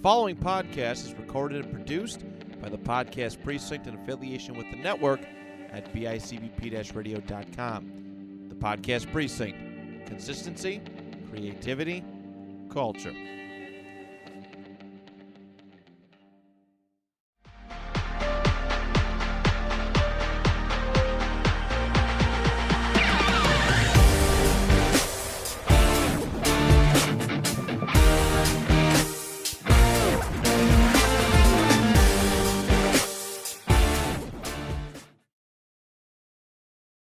following podcast is recorded and produced by the Podcast Precinct in affiliation with the network at bicbp-radio.com. The Podcast Precinct. Consistency, creativity, culture.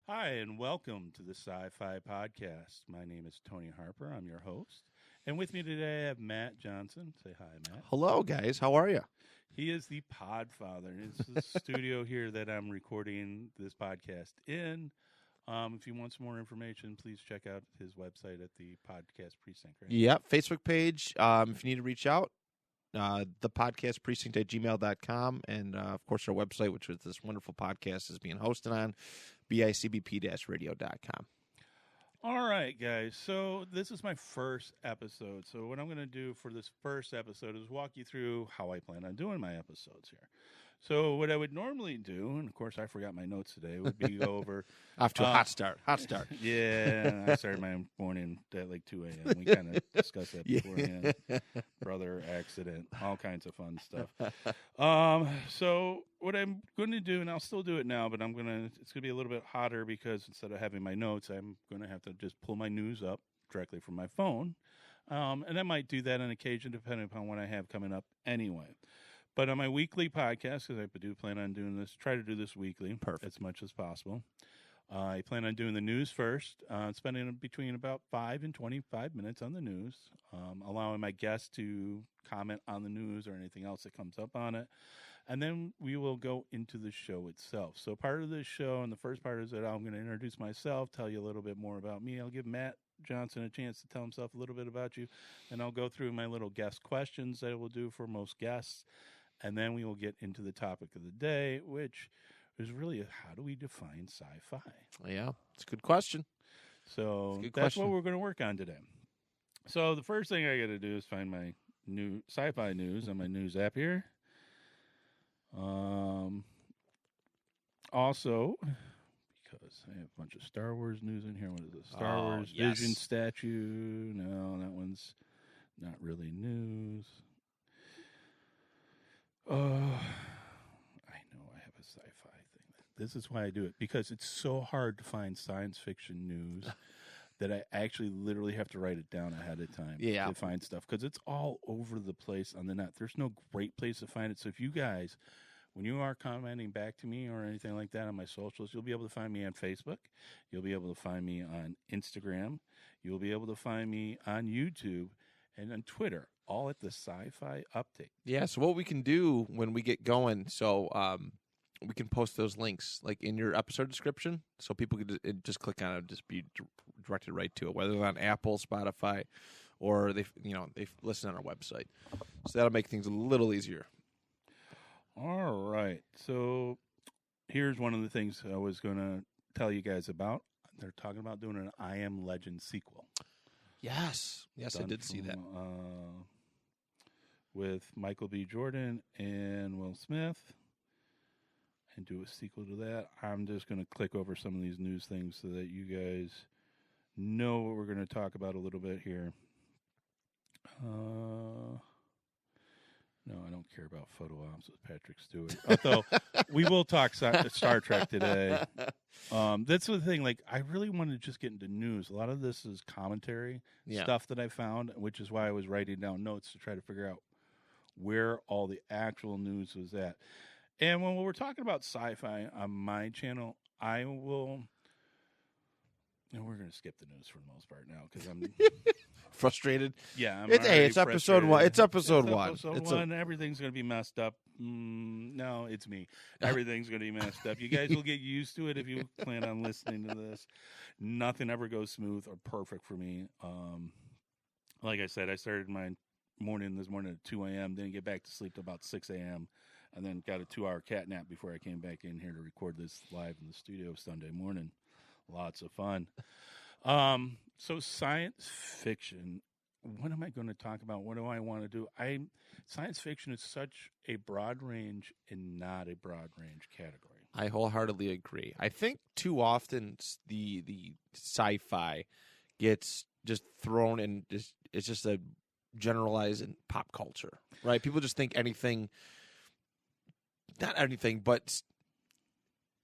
Hi, and welcome to the SciFI podcast. My name is Tony Harper. I'm your host. And with me today, I have Matt Johnson. Say hi, Matt. Hello, guys. How are you? He is the podfather. It's the studio here that I'm recording this podcast in. If you want some more information, please check out his website at the Podcast Precinct. Right? Yep. Facebook page. If you need to reach out, the podcast precinct at gmail.com. And, of course, our website, which is this wonderful podcast is being hosted on, bicbp-radio.com. All right, guys. So this is my first episode. So what I'm going to do for this first episode is walk you through how I plan on doing my episodes here. So what I would normally do, and of course I forgot my notes today, would be go over... Off to a hot start. Yeah, I started my morning at like 2 a.m. We kind of discussed that beforehand. Brother accident, all kinds of fun stuff. So what I'm going to do, and I'll still do it now, but it's going to be a little bit hotter because instead of having my notes, I'm going to have to just pull my news up directly from my phone. And I might do that on occasion depending upon what I have coming up anyway. But on my weekly podcast, because I do plan on doing this, try to do this weekly as much as possible. I plan on doing the news first, spending between about 5 and 25 minutes on the news, allowing my guests to comment on the news or anything else that comes up on it. And then we will go into the show itself. So part of this show, and the first part is that I'm going to introduce myself, tell you a little bit more about me. I'll give Matt Johnson a chance to tell himself a little bit about you. And I'll go through my little guest questions that I will do for most guests. And then we will get into the topic of the day, which is really how do we define sci-fi? Yeah, it's a good question. So that's what we're going to work on today. So the first thing I got to do is find my new sci-fi news on my news app here. Also, because I have a bunch of Star Wars news in here. What is it? Star Wars Vision statue. No, that one's not really news. I know I have a sci-fi thing. This is why I do it, because it's so hard to find science fiction news that I actually literally have to write it down ahead of time to find stuff, because it's all over the place on the net. There's no great place to find it. So if you guys, when you are commenting back to me or anything like that on my socials, you'll be able to find me on Facebook. You'll be able to find me on Instagram. You'll be able to find me on YouTube and on Twitter. All at the SciFI update. Yeah, so what we can do when we get going, we can post those links like in your episode description, so people could just click on it and just be directed right to it, whether they're on Apple, Spotify, or they listen on our website. So that'll make things a little easier. All right. So here's one of the things I was going to tell you guys about. They're talking about doing an I Am Legend sequel. Yes, I did see that. With Michael B. Jordan and Will Smith, and do a sequel to that. I'm just going to click over some of these news things so that you guys know what we're going to talk about a little bit here. No, I don't care about photo ops with Patrick Stewart. Although we will talk Star Trek today. That's the thing. Like, I really want to just get into news. A lot of this is commentary stuff that I found, which is why I was writing down notes to try to figure out where all the actual news was at. And when we're talking about sci-fi on my channel, I will... And we're going to skip the news for the most part now because I'm... Frustrated? Yeah, it's episode one. It's episode one. Everything's going to be messed up. No, it's me. Everything's going to be messed up. You guys will get used to it if you plan on listening to this. Nothing ever goes smooth or perfect for me. Like I said, I started my this morning at 2 a.m., didn't get back to sleep till about 6 a.m., and then got a 2-hour cat nap before I came back in here to record this live in the studio Sunday morning. Lots of fun. So science fiction what am I going to talk about? What do I want to do? Science fiction is such a broad range and not a broad range category. I wholeheartedly agree. I think too often the sci-fi gets just thrown in. It's just a generalized in pop culture, right? People just think anything, not anything, but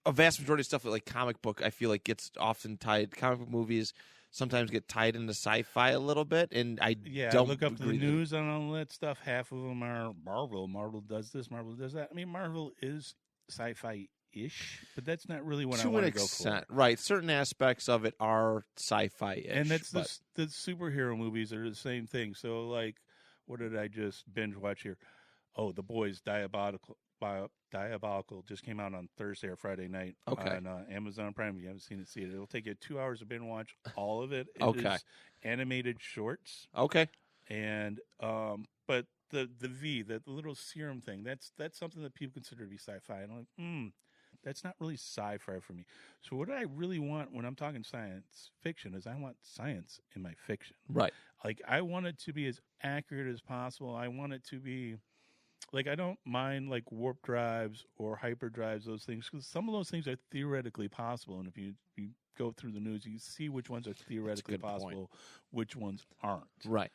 a vast majority of stuff like comic book, I feel like gets often tied. Comic book movies sometimes get tied into sci-fi a little bit, and I don't look up the agree news on all that stuff. Half of them are Marvel. Marvel does this. Marvel does that. I mean, Marvel is sci-fi-ish, but that's not really what I want to go for. Right. Certain aspects of it are sci-fi-ish. And that's the superhero movies are the same thing. So, like, what did I just binge watch here? Oh, The Boys, Diabolical just came out on Thursday or Friday night on Amazon Prime. If you haven't seen it, see it. It'll take you 2 hours to binge watch all of it. It is animated shorts. Okay. And but the little serum thing, that's something that people consider to be sci-fi. And I'm like, that's not really sci-fi for me. So what I really want when I'm talking science fiction is I want science in my fiction. Right. Like, I want it to be as accurate as possible. I want it to be, like, I don't mind, like, warp drives or hyperdrives, those things, because some of those things are theoretically possible. And if you go through the news, you see which ones are theoretically possible, which ones aren't. Right.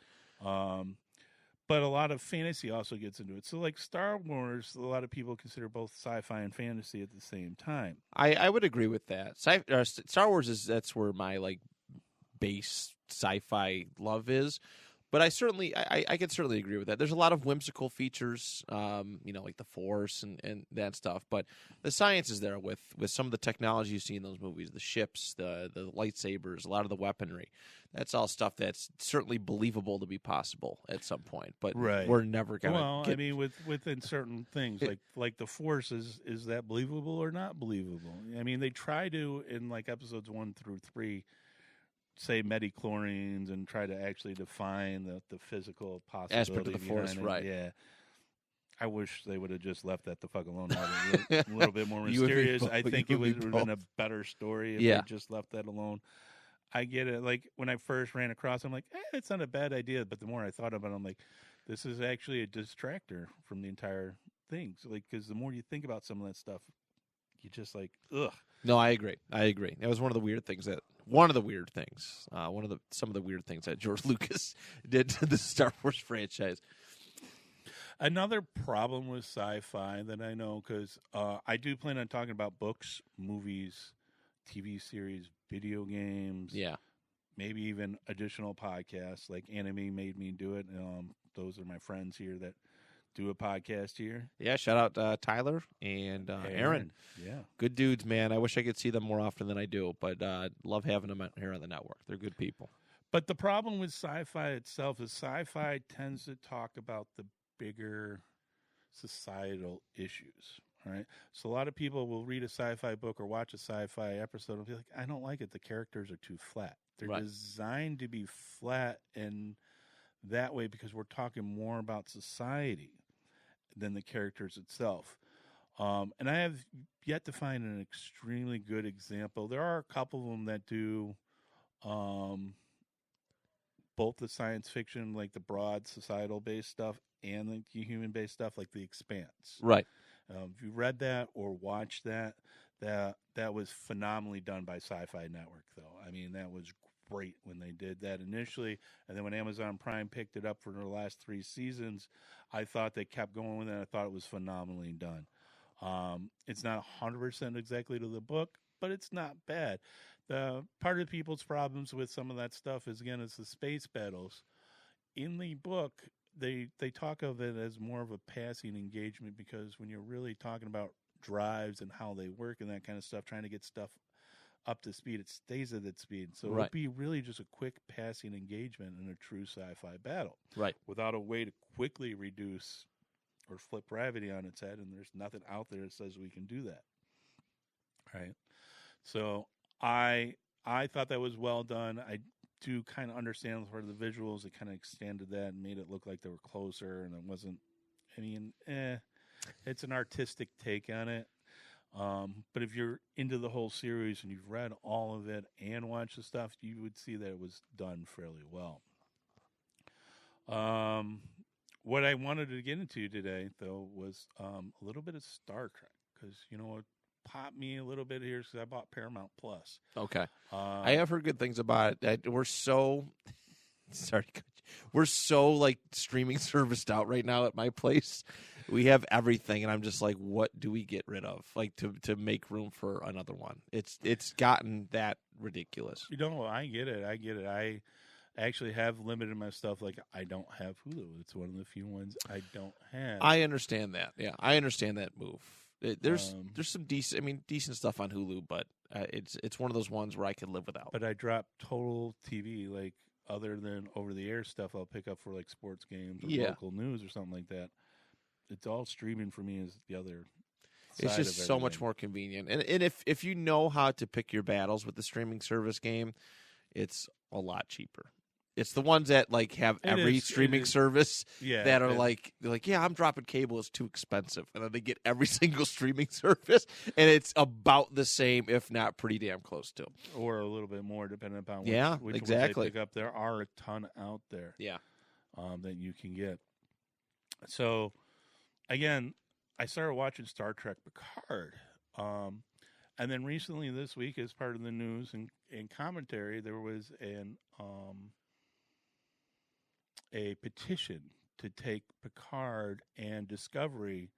But a lot of fantasy also gets into it. So, like, Star Wars, a lot of people consider both sci-fi and fantasy at the same time. I would agree with that. Star Wars that's where my, like, base sci-fi love is. But I can certainly agree with that. There's a lot of whimsical features, like the Force and that stuff. But the science is there with some of the technology you see in those movies, the ships, the lightsabers, a lot of the weaponry. That's all stuff that's certainly believable to be possible at some point. But we're never going to I mean, within certain things, like the Force, is that believable or not believable? I mean, they try to, in, like, episodes 1 through 3, say metachlorines and try to actually define the physical possibility aspect of the Force, right? Yeah. I wish they would have just left that the fuck alone. A little bit more mysterious. I think it would have been a better story if they just left that alone. I get it. Like, when I first ran across, I'm like, it's not a bad idea. But the more I thought about it, I'm like, this is actually a distractor from the entire thing. So, like, because the more you think about some of that stuff, you just like, ugh. No, I agree. That was some of the weird things that George Lucas did to the Star Wars franchise. Another problem with sci-fi that I know, because I do plan on talking about books, movies, TV series, video games, maybe even additional podcasts. Like Anime made me do it. Those are my friends here that do a podcast here. Yeah, shout out Tyler and Aaron. Yeah. Good dudes, man. I wish I could see them more often than I do, but love having them here on the network. They're good people. But the problem with sci-fi itself is sci-fi tends to talk about the bigger societal issues, right? So a lot of people will read a sci-fi book or watch a sci-fi episode and be like, I don't like it. The characters are too flat. They're designed to be flat and that way because we're talking more about society than the characters itself. And I have yet to find an extremely good example. There are a couple of them that do both the science fiction, like the broad societal-based stuff, and the human-based stuff, like The Expanse. Right. If you read that or watched that was phenomenally done by Sci-Fi Network, though. I mean, that was great when they did that initially, and then when Amazon Prime picked it up for the last 3 seasons, I thought they kept going with it. I thought it was phenomenally done. It's not 100% exactly to the book, but it's not bad. The part of people's problems with some of that stuff is, again, it's the space battles. In the book, they talk of it as more of a passing engagement because when you're really talking about drives and how they work and that kind of stuff, trying to get stuff up to speed, it stays at its speed. So it'd be really just a quick passing engagement in a true sci-fi battle. Right. Without a way to quickly reduce or flip gravity on its head, and there's nothing out there that says we can do that. Right. So I thought that was well done. I do kind of understand for the visuals. It kind of extended that and made it look like they were closer, and it wasn't. I mean, it's an artistic take on it. But if you're into the whole series and you've read all of it and watched the stuff, you would see that it was done fairly well. What I wanted to get into today, though, was a little bit of Star Trek, because you know what popped me a little bit here is because I bought Paramount Plus. Okay. I have heard good things about it. We're so sorry, we're so like streaming serviced out right now at my place. We have everything, and I'm just like, what do we get rid of, like to make room for another one? It's gotten that ridiculous. You know, I get it. I actually have limited my stuff. Like, I don't have Hulu. It's one of the few ones I don't have. I understand that. Yeah, I understand that move. There's some decent stuff on Hulu, but it's one of those ones where I could live without. But I dropped total TV, like other than over the air stuff I'll pick up for like sports games or local news or something like that. It's all streaming for me is the other side. It's just so much more convenient. And if you know how to pick your battles with the streaming service game, it's a lot cheaper. It's the ones that like have every streaming service that are like yeah, I'm dropping cable, it's too expensive, and then they get every single streaming service, and it's about the same, if not pretty damn close to, or a little bit more, depending upon which exactly. ones they pick up. There are a ton out there, that you can get. So, again, I started watching Star Trek Picard, and then recently this week, as part of the news and commentary, there was a petition to take Picard and Discovery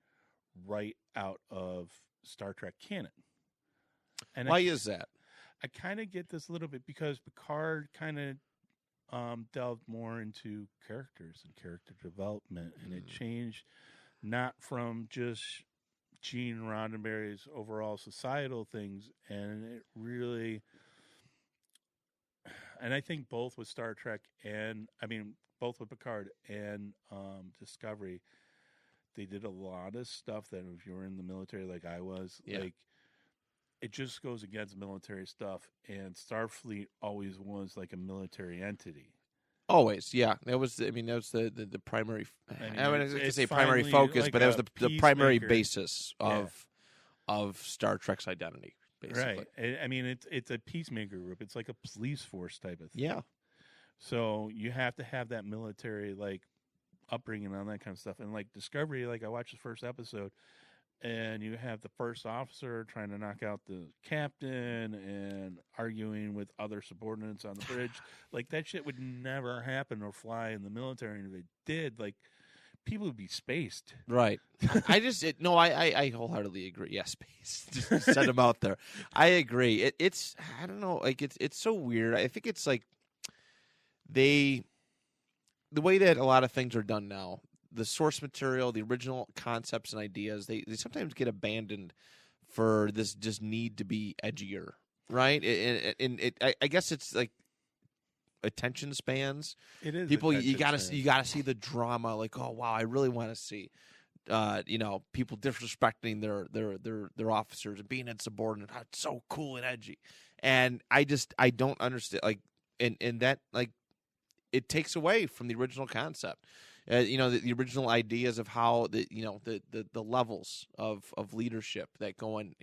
right out of Star Trek canon. And why is that? I kind of get this a little bit because Picard kind of delved more into characters and character development, and it changed not from just Gene Roddenberry's overall societal things, and it really, and I think both with Star Trek both with Picard and Discovery, they did a lot of stuff that if you were in the military like I was, like it just goes against military stuff. And Starfleet always was like a military entity. Always, yeah. That was the primary. I could say primary focus, like, but that was the primary basis of Star Trek's identity. Basically. Right. I mean, it's a peacemaker group. It's like a police force type of thing. Yeah. So you have to have that military like upbringing and all that kind of stuff. And like Discovery, like I watched the first episode, and you have the first officer trying to knock out the captain and arguing with other subordinates on the bridge. Like that shit would never happen or fly in the military. And if it did, like people would be spaced. Right. I wholeheartily agree. Yeah, space. Just set them out there. I agree. It's I don't know. Like it's so weird. I think it's like the way that a lot of things are done now, the source material, the original concepts and ideas, they sometimes get abandoned for this just need to be edgier, right? I guess it's like attention spans. It is people. You gotta see the drama. Like, oh wow, I really want to see, people disrespecting their officers and being insubordinate. Oh, it's so cool and edgy, and I don't understand. Like, and that like it takes away from the original concept. The original ideas of how the levels of leadership that go in,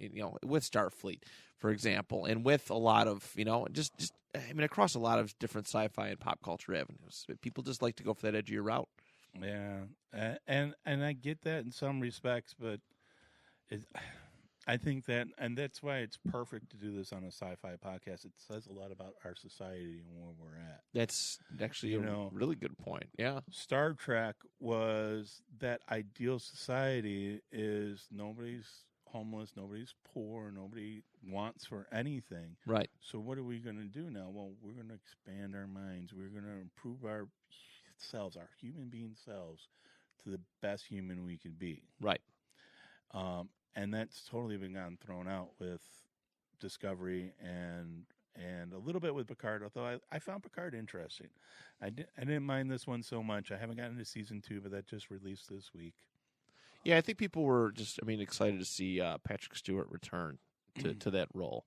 with Starfleet, for example, and with a lot of, across a lot of different sci-fi and pop culture avenues. People just like to go for that edgier route. Yeah. And I get that in some respects, but I think that, and that's why it's perfect to do this on a sci-fi podcast. It says a lot about our society and where we're at. That's actually a really good point. Yeah. Star Trek was that ideal society is nobody's homeless, nobody's poor, nobody wants for anything. Right. So what are we going to do now? Well, we're going to expand our minds. We're going to improve our selves, our human being selves, to the best human we can be. Right. And that's totally been gotten thrown out with Discovery and a little bit with Picard, although I found Picard interesting. I didn't mind this one so much. I haven't gotten to season 2, but that just released this week. Yeah, I think people were just, excited to see Patrick Stewart return to that role.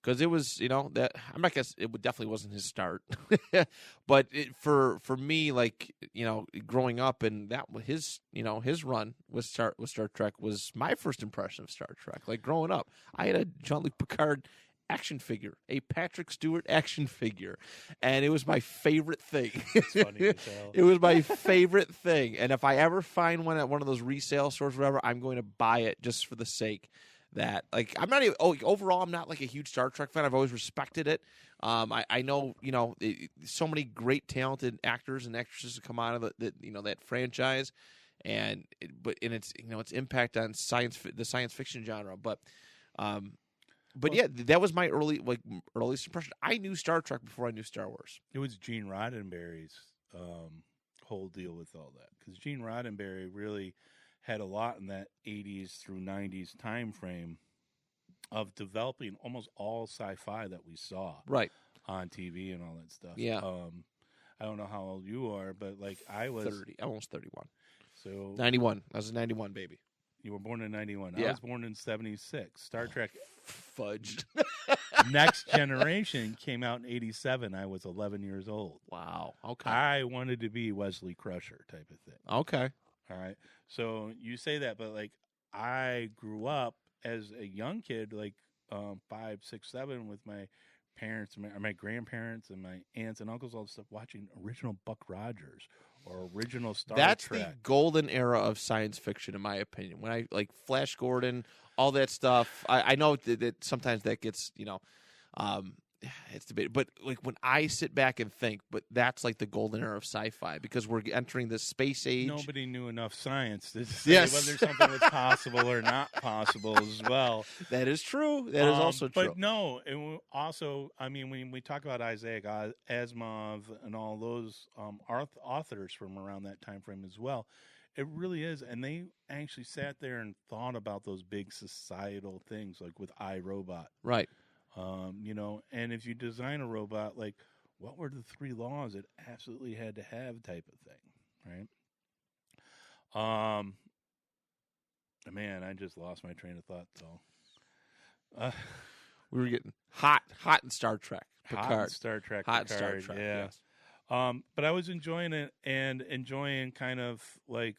Because it was, that I'm not guess it definitely wasn't his start, but for me, like growing up and that his run with Star Trek was my first impression of Star Trek. Like growing up, I had a Jean-Luc Picard action figure, a Patrick Stewart action figure, and it was my favorite thing. It's funny as hell. It was my favorite thing, and if I ever find one at one of those resale stores, or whatever, I'm going to buy it just for the sake that, like, I'm not even. Oh, overall, I'm not like a huge Star Trek fan. I've always respected it. I know, so many great, talented actors and actresses come out of that franchise, and its its impact on the science fiction genre, but. Yeah, that was my earliest impression. I knew Star Trek before I knew Star Wars. It was Gene Roddenberry's whole deal with all that, because Gene Roddenberry really had a lot in that 80s through 90s time frame of developing almost all sci-fi that we saw on TV and all that stuff. Yeah. I don't know how old you are, but like I was 30, almost 31. So 91. I was a 91 baby. You were born in 91. Yeah. I was born in 76. Star Trek Fudged. Next Generation came out in 87. I was 11 years old. Wow. Okay. I wanted to be Wesley Crusher type of thing. Okay. All right. So you say that, but like I grew up as a young kid, like 5, 6, 7, with my parents, my grandparents, and my aunts and uncles, all this stuff, watching original Buck Rogers or original Star Trek. That's the golden era of science fiction, in my opinion. When I like Flash Gordon, all that stuff. I know that sometimes that gets it's debated, but like when I sit back and think, but that's like the golden era of sci-fi, because we're entering the space age. Nobody knew enough science to say whether something was possible or not possible as well. That is true. That is also true. But no, and also, I mean, when we talk about Isaac Asimov and all those authors from around that time frame as well, it really is. And they actually sat there and thought about those big societal things, like with iRobot. Right. And if you design a robot, like, what were the 3 laws it absolutely had to have, type of thing, right? Man, I just lost my train of thought. So, we were getting hot in Star Trek. Picard. Hot in Star Trek. Hot in Star Trek. Yeah. Yes. But I was enjoying it and enjoying kind of like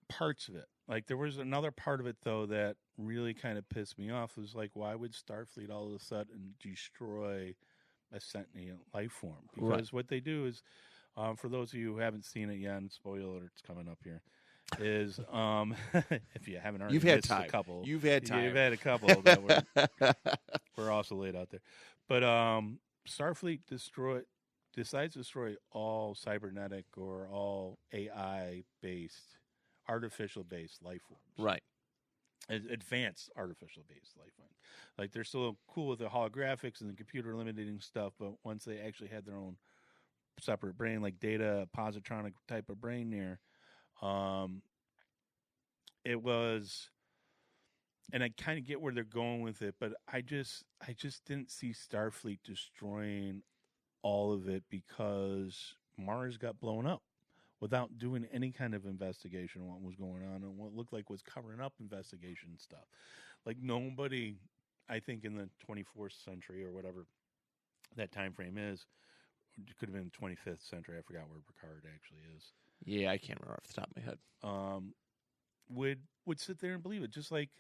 parts of it. Like there was another part of it though that really kind of pissed me off. It was like, why would Starfleet all of a sudden destroy a sentient life form? Because what they do is, for those of you who haven't seen it yet, and spoiler, it's coming up here, is if you haven't already, you've had missed time. A couple. You've had time. You've had a couple that were also laid out there. But Starfleet decides to destroy all cybernetic or all AI-based, artificial-based life forms. Right. Advanced artificial-based life forms. Like, they're still cool with the holographics and the computer limiting stuff, but once they actually had their own separate brain, like data, positronic type of brain there, it was... And I kind of get where they're going with it, but I just didn't see Starfleet destroying all of it because Mars got blown up without doing any kind of investigation on what was going on and what looked like was covering up investigation stuff. Like nobody, I think in the 24th century or whatever that time frame is, it could have been the 25th century. I forgot where Picard actually is. Yeah, I can't remember off the top of my head. Would sit there and believe it. Just like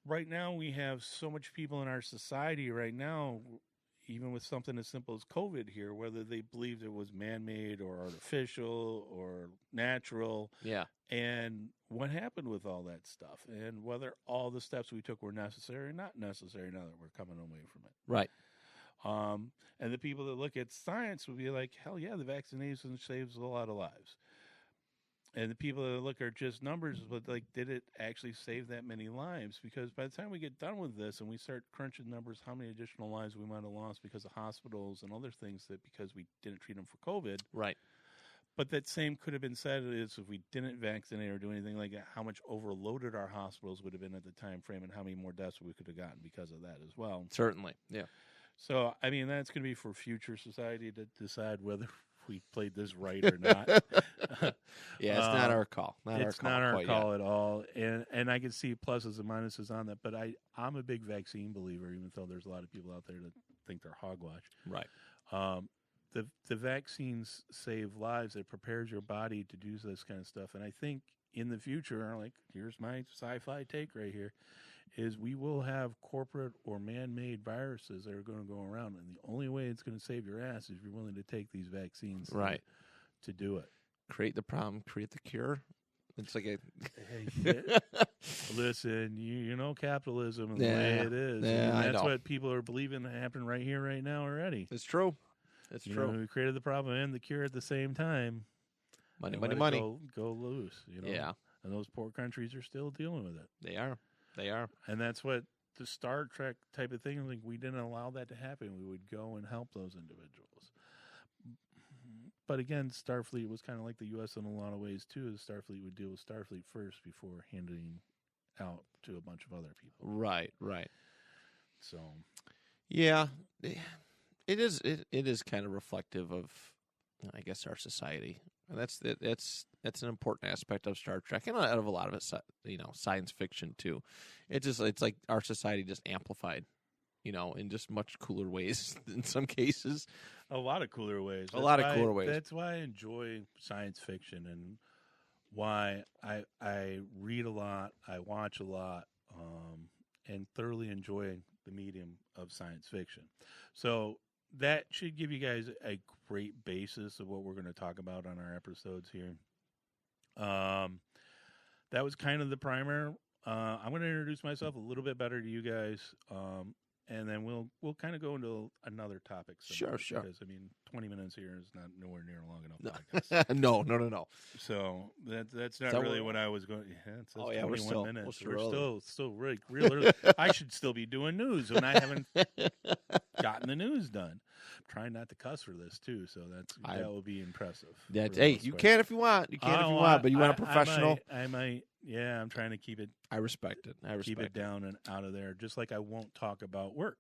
right now we have so much people in our society right now, even with something as simple as COVID here, whether they believed it was man-made or artificial or natural. Yeah. And what happened with all that stuff, and whether all the steps we took were necessary or not necessary now that we're coming away from it. Right. And the people that look at science would be like, hell yeah, the vaccination saves a lot of lives. And the people that look are just numbers, but like, did it actually save that many lives? Because by the time we get done with this and we start crunching numbers, how many additional lives we might have lost because of hospitals and other things that because we didn't treat them for COVID. Right. But that same could have been said is if we didn't vaccinate or do anything like that, how much overloaded our hospitals would have been at the time frame and how many more deaths we could have gotten because of that as well. Certainly. Yeah. So, I mean, that's going to be for future society to decide whether we played this right or not. Yeah, it's not our call. It's not our call at all. And I can see pluses and minuses on that. But I'm a big vaccine believer, even though there's a lot of people out there that think they're hogwash. Right. The vaccines save lives. It prepares your body to do this kind of stuff. And I think in the future, like, here's my sci-fi take right here, is we will have corporate or man-made viruses that are going to go around, and the only way it's going to save your ass is if you're willing to take these vaccines Right. to do it. Create the problem, create the cure. It's like Listen, you know capitalism and the way it is. Yeah, and that's what people are believing happening right here, right now already. It's true. It's true. We created the problem and the cure at the same time. Money. Go loose. Yeah. And those poor countries are still dealing with it. They are. And that's what the Star Trek type of thing, like we didn't allow that to happen. We would go and help those individuals. But again, Starfleet was kind of like the U.S. in a lot of ways, too. The Starfleet would deal with Starfleet first before handing out to a bunch of other people. Right. So, yeah, it is kind of reflective of, I guess, our society. And that's an important aspect of Star Trek, and out of a lot of it, science fiction too. It's like our society just amplified, in just much cooler ways in some cases. A lot of cooler ways. Cooler ways. That's why I enjoy science fiction and why I read a lot, I watch a lot, and thoroughly enjoy the medium of science fiction. So that should give you guys a great basis of what we're going to talk about on our episodes here. That was kind of the primer. I'm going to introduce myself a little bit better to you guys, and then we'll kind of go into another topic. Sure. Because 20 minutes here is not nowhere near long enough. Podcast. No. So that's not really what I was going. Yeah, it says 21 we're still minutes. we're still really early. I should still be doing news, and I haven't gotten the news done. I'm trying not to cuss for this too, so that will be impressive. You can if you want. You can if you want, but you want a professional. I might. Yeah, I'm trying to keep it. I respect it. Keep it down and out of there. Just like I won't talk about work.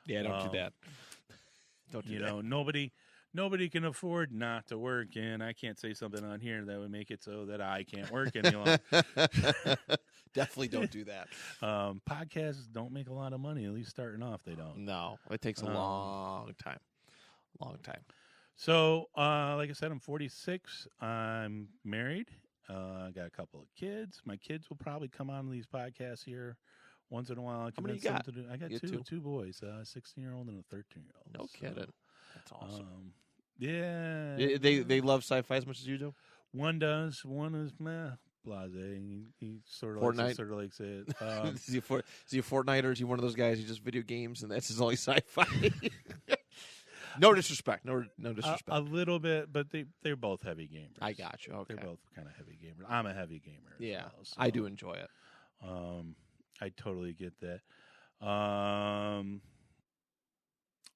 Yeah, don't do that. Don't do that. Nobody can afford not to work, and I can't say something on here that would make it so that I can't work any longer. Definitely don't do that. Podcasts don't make a lot of money, at least starting off they don't. No, it takes a long time. So, like I said, I'm 46. I'm married. I got a couple of kids. My kids will probably come on these podcasts here once in a while. How many you got? I got two boys, a 16-year-old and a 13-year-old. No kidding. That's awesome. Yeah. They love sci-fi as much as you do? One does. One is blasé. He sort of likes it. Is he a Fortnite, or is he one of those guys who just video games and that's his only sci-fi? No disrespect. No disrespect. A little bit, but they're both heavy gamers. I got you. Okay. They're both kind of heavy gamers. I'm a heavy gamer. Yeah, well, so, I do enjoy it. I totally get that.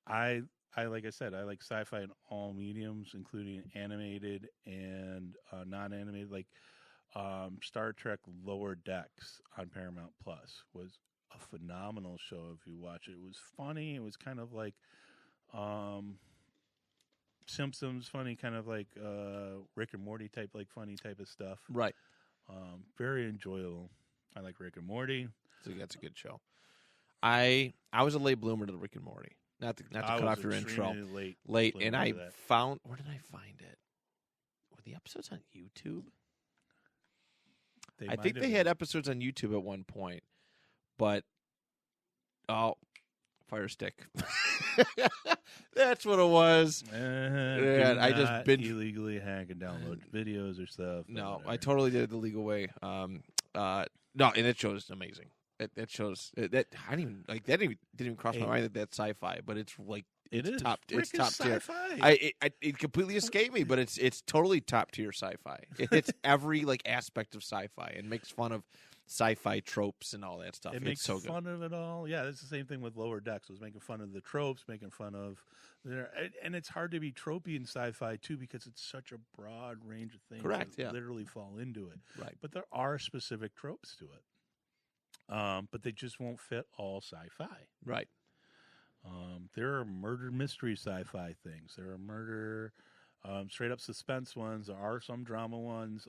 I like I said, I like sci-fi in all mediums, including animated and non-animated. Like Star Trek Lower Decks on Paramount Plus was a phenomenal show. If you watch it, it was funny. It was kind of like Simpsons funny, kind of like Rick and Morty type, like funny type of stuff. Right. Very enjoyable. I like Rick and Morty. So that's a good show. I was a late bloomer to the Rick and Morty. Not to cut off your intro. Late, and I found, where did I find it? Were the episodes on YouTube? I think they had episodes on YouTube at one point, but Fire Stick. That's what it was. I just been illegally hack and download videos or stuff. No, I totally did it the legal way. No, and it shows amazing. It shows that I didn't even like that. Didn't even cross my mind that that's sci-fi, but it's like it's top. It's top tier. It completely escaped me, but it's totally top tier sci-fi. It hits every like aspect of sci-fi and makes fun of sci-fi tropes and all that stuff. It makes so fun good. of it all. Yeah, it's the same thing with Lower Decks. It was making fun of the tropes, making fun of and it's hard to be tropey in sci-fi too because it's such a broad range of things. Correct. That Yeah. literally fall into it. Right. But there are specific tropes to it. But they just won't fit all sci-fi. Right. There are murder mystery sci-fi things. There are murder, straight up suspense ones. There are some drama ones.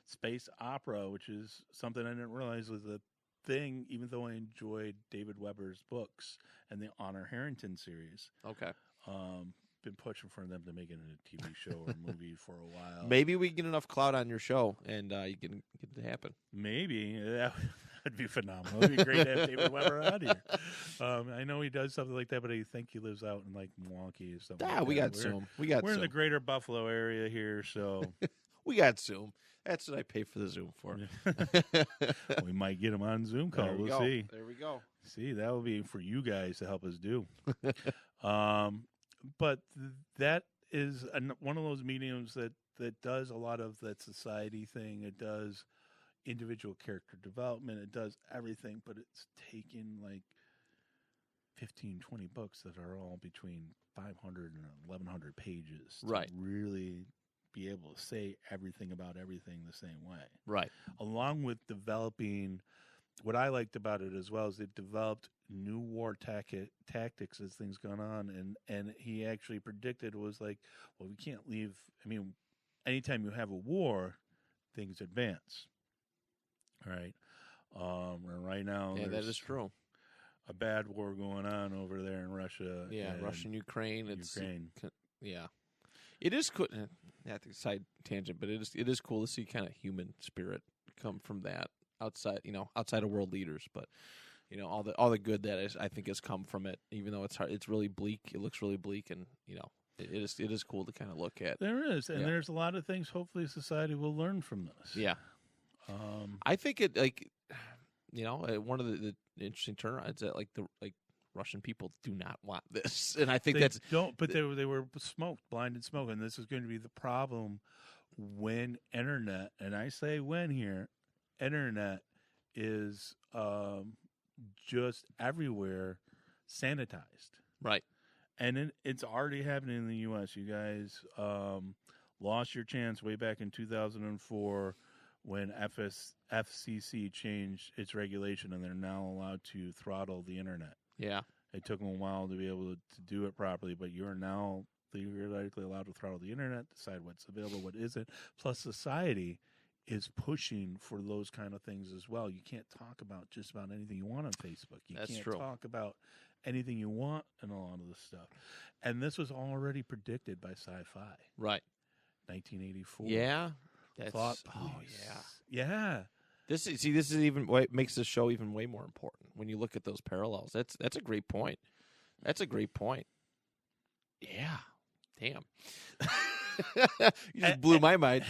Space opera, which is something I didn't realize was a thing, even though I enjoyed David Weber's books and the Honor Harrington series. Okay. Been pushing for them to make it a TV show or movie for a while. Maybe we get enough clout on your show and you can get it to happen. Maybe. That'd be phenomenal. It'd be great to have David Weber on here. I know he does something like that, but I think he lives out in like Milwaukee or something. Yeah, like we that. got Zoom. We got We're Zoom. in the greater Buffalo area here, so We got Zoom. That's what I pay for the Zoom for. we might get him on Zoom call. There we We'll go. see. There we go. See, that will be for you guys to help us do. But that is one of those mediums that does a lot of that society thing. It does individual character development. It does everything, but it's taking like 15, 20 books that are all between 500 and 1,100 pages to Right. really be able to say everything about everything the same way. Right. Along with developing, what I liked about it as well is it developed new war tactics as things gone on, and he actually predicted, was like, well, we can't leave. I mean, anytime you have a war, things advance. All right. And right now, Yeah, that is true. a bad war going on over there in Russia. Yeah, Russia and Ukraine. Ukraine. Yeah. It is cool. Not the side tangent, but it is cool to see kind of human spirit come from that outside of world leaders. But all the good that I think has come from it, even though it's hard, it's really bleak. It looks really bleak, and it is cool to kind of look at. There is, and there's a lot of things. Hopefully, society will learn from this. Yeah. I think it one of the interesting turnarounds that Russian people do not want this, and I think they were blinded smoke, and this is going to be the problem when internet, and I say when here, internet is just everywhere sanitized, right? And it's already happening in the U.S. You guys lost your chance way back in 2004 when FCC changed its regulation, and they're now allowed to throttle the internet. Yeah. It took them a while to be able to do it properly, but you're now theoretically allowed to throttle the internet, decide what's available, what isn't. Plus, society is pushing for those kind of things as well. You can't talk about just about anything you want on Facebook. You That's can't true. talk about anything you want and a lot of this stuff. And this was already predicted by SciFi. Right. 1984. Yeah. Thought police. Yeah. This is even what makes the show even way more important when you look at those parallels. That's a great point. That's a great point. Yeah. Damn. You just blew my mind.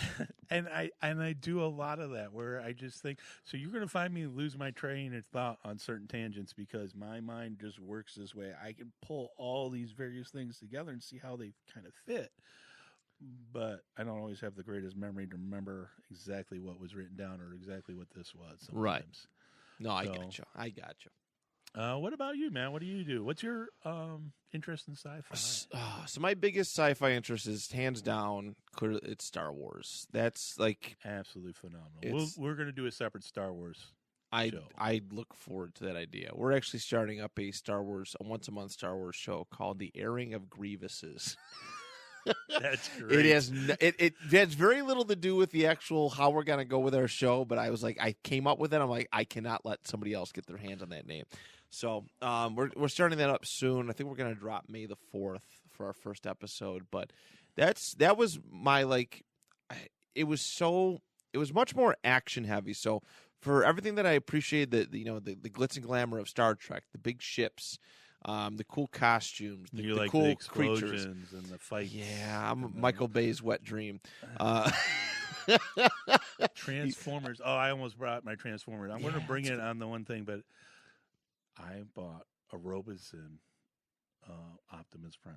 And I do a lot of that where I just think, so you're going to find me lose my train of thought on certain tangents because my mind just works this way. I can pull all these various things together and see how they kind of fit. But I don't always have the greatest memory to remember exactly what was written down or exactly what this was sometimes. Right. No, I got you. What about you, man? What do you do? What's your interest in sci-fi? So my biggest sci-fi interest is hands down, it's Star Wars. That's like absolutely phenomenal. We're going to do a separate Star Wars show. I look forward to that idea. We're actually starting up a once a month Star Wars show called The Airing of Grievances. That's great. It has very little to do with the actual how we're gonna go with our show, but I was like, I came up with it. I'm like, I cannot let somebody else get their hands on that name. So we're starting that up soon. I think we're gonna drop May the 4th for our first episode. But that was my it was much more action heavy. So for everything that I appreciated, the glitz and glamour of Star Trek, the big ships. The cool costumes, the cool the explosions creatures, and the fights. Yeah, I'm Michael Bay's wet dream. Transformers. Oh, I almost brought my Transformers. I'm going to bring it on the one thing, but I bought a Robeson Optimus Prime.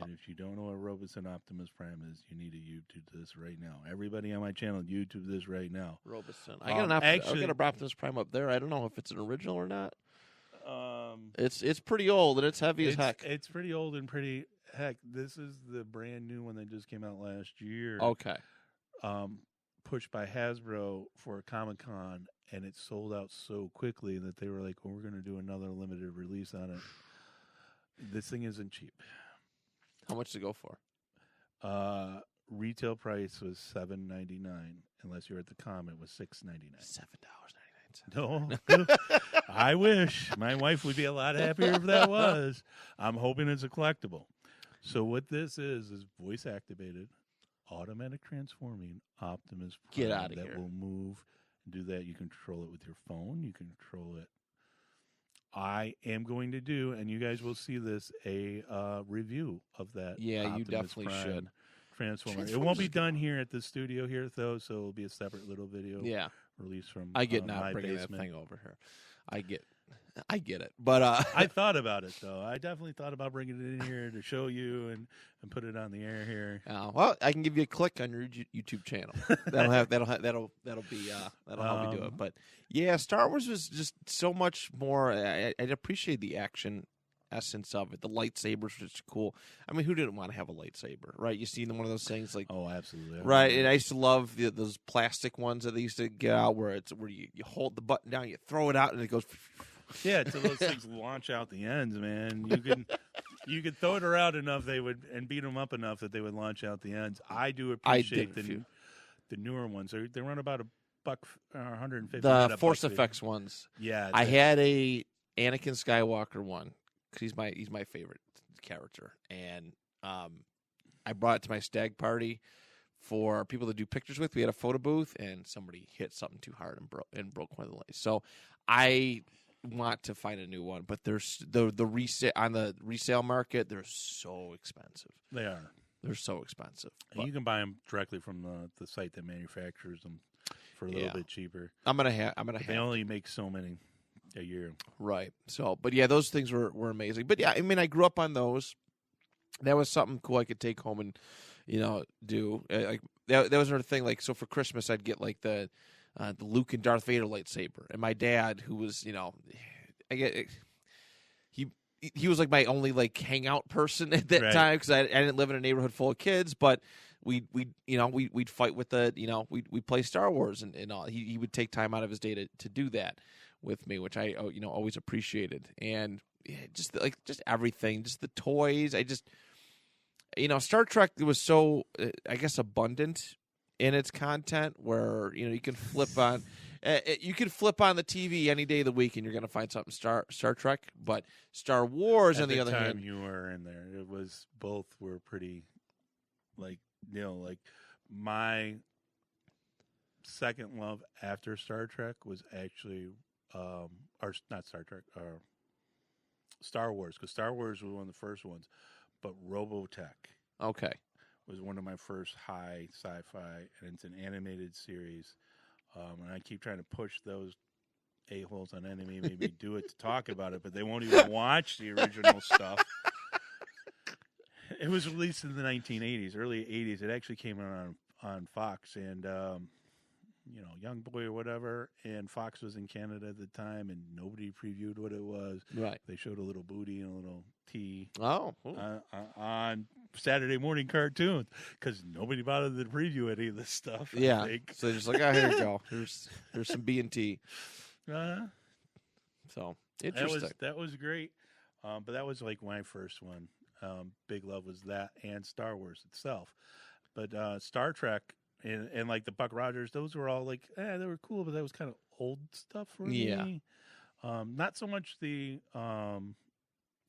And if you don't know what Robeson Optimus Prime is, you need to YouTube this right now. Everybody on my channel, YouTube this right now. Robeson. I got an Optimus Prime up there. I don't know if it's an original or not. It's pretty old and it's heavy as heck. It's pretty old and pretty heck. This is the brand new one that just came out last year. Okay. Pushed by Hasbro for a Comic-Con, and it sold out so quickly that they were like, "Well, we're going to do another limited release on it." This thing isn't cheap. How much to go for? Retail price was $7.99. Unless you're at the com, it was $6.99. $7.99. No, I wish my wife would be a lot happier if that was. I'm hoping it's a collectible. So what this is voice activated, automatic transforming Optimus Prime Get out of that here. will move Do that. You can control it with your phone. You can control it. I am going to do, and you guys will see this, a review of that. Yeah, you Optimus definitely Prime should. Transformer. It won't be done here at the studio here, though, so it'll be a separate little video. Yeah. Released from I get not my bringing basement. that thing over here. I get it. But I thought about it, though. I definitely thought about bringing it in here to show you and put it on the air here. Well, I can give you a click on your YouTube channel. That'll help me do it. But yeah, Star Wars was just so much more. I appreciate the action essence of it. The lightsabers was cool. I mean, who didn't want to have a lightsaber, right? You see one of those things like, oh, absolutely, right? And I used to love those plastic ones that they used to get out where you hold the button down, you throw it out, and it goes. Yeah, until those things launch out the ends, man. You could throw it around enough and beat them up enough that they would launch out the ends. I do appreciate the newer ones. They run about $100, $150. The Force Effects ones. Yeah, I had a Anakin Skywalker one because he's my favorite character, and I brought it to my stag party for people to do pictures with. We had a photo booth, and somebody hit something too hard and broke one of the lights. So I want to find a new one, but there's the resale on the resale market. They're so expensive. They are. They're so expensive. And you can buy them directly from the site that manufactures them for a little bit cheaper. They only make so many a year. Right. So, but yeah, those things were amazing. But yeah, I mean, I grew up on those. That was something cool I could take home and do. Like that was another thing. Like, so for Christmas, I'd get like the Luke and Darth Vader lightsaber, and my dad, who was he was like my only like hangout person at that time because I didn't live in a neighborhood full of kids, but we'd fight with we'd play Star Wars and all. He would take time out of his day to do that with me, which I always appreciated. And just everything, just the toys. I just Star Trek was so I guess abundant in its content where you can flip on the TV any day of the week and you're going to find something Star Trek. But Star Wars, on the other hand, you were in there. It was both were pretty like my second love after Star Trek was actually or not Star Trek Star Wars, because Star Wars was one of the first ones, but Robotech was one of my first high sci-fi, and it's an animated series. And I keep trying to push those a-holes on Enemy, maybe do it to talk about it, but they won't even watch the original stuff. It was released in the 1980s, early 80s. It actually came out on Fox, and Young Boy or whatever, and Fox was in Canada at the time, and nobody previewed what it was. Right. They showed a little booty and a little T on Saturday morning cartoons because nobody bothered to preview any of this stuff. Yeah. I think. So they're just like, oh, here you go. Here's some B and T. So interesting. That was great. But that was like my first one. Big love was that and Star Wars itself. But Star Trek and like the Buck Rogers, those were all like, they were cool, but that was kind of old stuff for me. Not so much the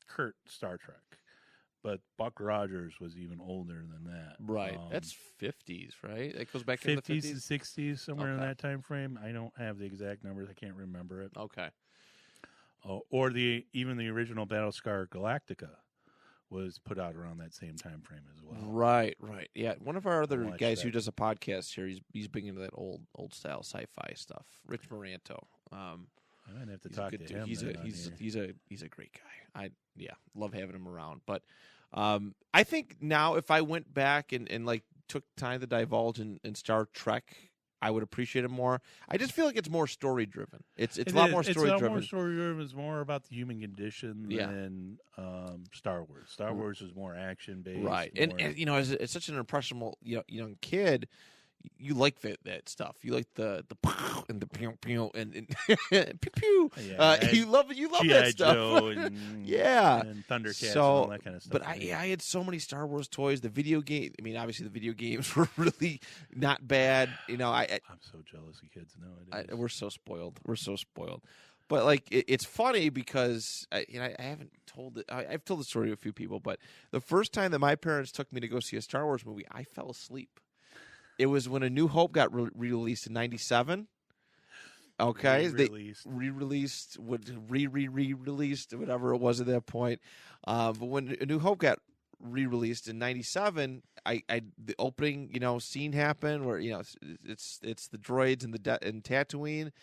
Kurt Star Trek, but Buck Rogers was even older than that. Right. That's 50s, right? It goes back 50s into the 50s? and 60s, somewhere in that time frame. I don't have the exact numbers. I can't remember it. Okay. Or even the original Battlestar Galactica was put out around that same time frame as well. Right. Yeah. One of our other guys who does a podcast here, he's big into that old style sci-fi stuff. Rich Moranto. I might have to talk to him. He's a great guy. I love having him around. But I think now if I went back and like took time to divulge in Star Trek, I would appreciate it more. I just feel like it's more story driven. It's a lot more story driven. It's a lot more story driven. It's more about the human condition than Star Wars. Star Wars is more action based. Right. And as such an impressionable young kid, you like that stuff. You like the and the pew pew and pew pew. You love that stuff. Joe and Thundercats and all that kind of stuff. But I had so many Star Wars toys. The video game. I mean, obviously the video games were really not bad. I'm so jealous of kids nowadays. We're so spoiled. But like it's funny because I haven't told it. I've told the story to a few people, but the first time that my parents took me to go see a Star Wars movie, I fell asleep. It was when A New Hope got re-released in 97, Okay, Re-released. Re-released, whatever it was at that point. But when A New Hope got re-released in '97, I the opening scene happened where it's the droids and and Tatooine,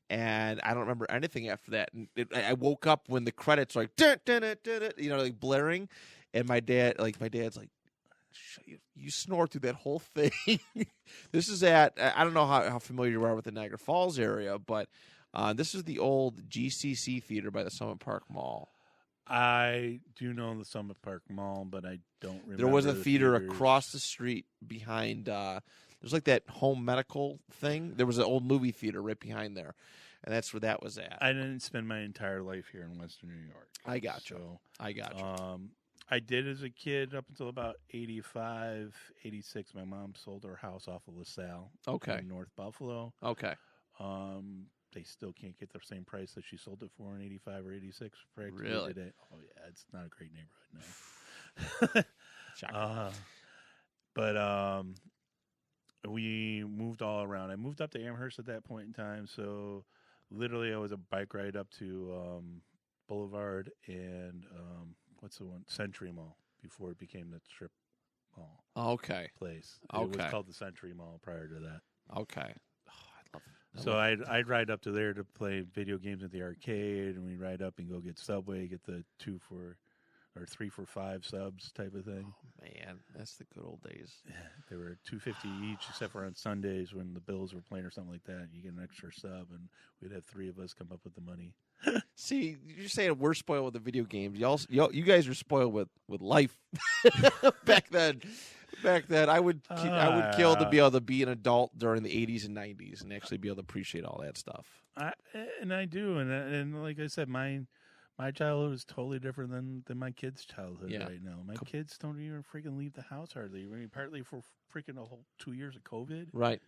and I don't remember anything after that. And I woke up when the credits were like dun, dun, dun, dun, dun, like blaring, and my dad's like, you snore through that whole thing. This is I don't know how familiar you are with the Niagara Falls area, but this is the old GCC theater by the Summit Park Mall. I do know the Summit Park Mall, but I don't remember. There was a theater theaters. across the street behind. There's like that home medical thing. There was an old movie theater right behind there, and that's where that was at. I didn't spend my entire life here in Western New York. I got you. I did as a kid up until about 85, 86. My mom sold her house off of LaSalle. Okay. In North Buffalo. Okay. They still can't get the same price that she sold it for in 85 or 86. Really? Today. Oh, yeah. It's not a great neighborhood now. But we moved all around. I moved up to Amherst at that point in time. So literally I was a bike ride up to Boulevard and what's the one? Century Mall before it became the strip mall. Okay. Place. Okay. It was called the Century Mall prior to that. Okay. Oh, I love it. So I'd ride up to there to play video games at the arcade, and we'd ride up and go get Subway, get the 3 for $5 subs type of thing. Oh man, that's the good old days. They were $2.50 each, except for on Sundays when the Bills were playing or something like that. You get an extra sub, and we'd have 3 of us come up with the money. See, you're saying we're spoiled with the video games. You guys are spoiled with life. Back then, I would kill to be able to be an adult during the 80s and 90s and actually be able to appreciate all that stuff. I do, and like I said, my childhood is totally different than my kids' childhood right now. My kids don't even freaking leave the house hardly. I mean, partly for freaking a whole 2 years of COVID, right?